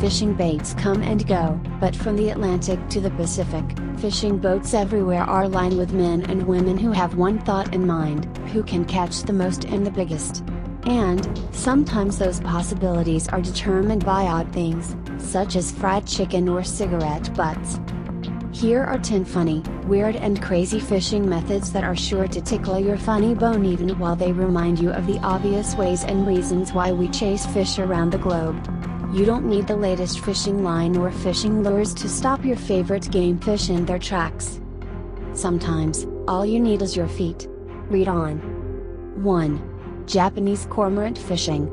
Fishing baits come and go, but from the Atlantic to the Pacific, fishing boats everywhere are lined with men and women who have one thought in mind: who can catch the most and the biggest. And, sometimes those possibilities are determined by odd things, such as fried chicken or cigarette butts. Here are 10 funny, weird and crazy fishing methods that are sure to tickle your funny bone even while they remind you of the obvious ways and reasons why we chase fish around the globe. You don't need the latest fishing line or fishing lures to stop your favorite game fish in their tracks. Sometimes, all you need is your feet. Read on. 1. Japanese cormorant fishing.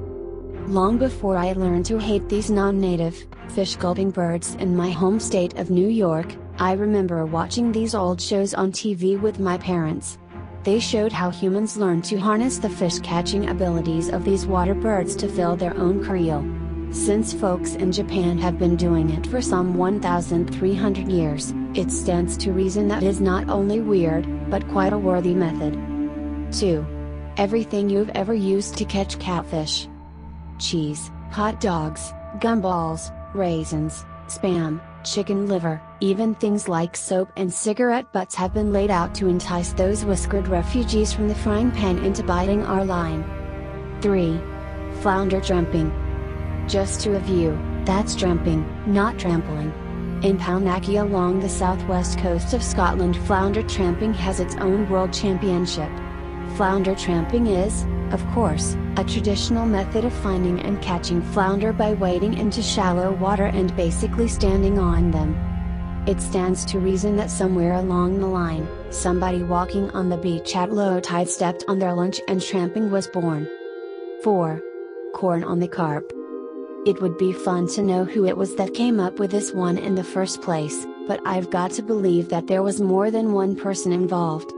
Long before I learned to hate these non-native, fish-gulping birds in my home state of New York, I remember watching these old shows on TV with my parents. They showed how humans learned to harness the fish-catching abilities of these water birds to fill their own creel. Since folks in Japan have been doing it for some 1,300 years, it stands to reason that is not only weird, but quite a worthy method. 2. Everything you've ever used to catch catfish. Cheese, hot dogs, gumballs, raisins, Spam, chicken liver, even things like soap and cigarette butts have been laid out to entice those whiskered refugees from the frying pan into biting our line. 3. Flounder tramping. Just to review, that's tramping, not trampling. In Pownackie along the southwest coast of Scotland, flounder tramping has its own world championship. Flounder tramping is, of course, a traditional method of finding and catching flounder by wading into shallow water and basically standing on them. It stands to reason that somewhere along the line, somebody walking on the beach at low tide stepped on their lunch and tramping was born. 4. Corn on the carp. It would be fun to know who it was that came up with this one in the first place, but I've got to believe that there was more than one person involved.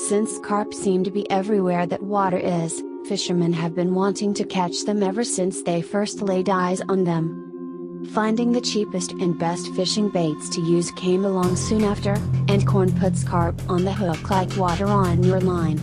Since carp seem to be everywhere that water is, fishermen have been wanting to catch them ever since they first laid eyes on them. Finding the cheapest and best fishing baits to use came along soon after, and corn puts carp on the hook like water on your line.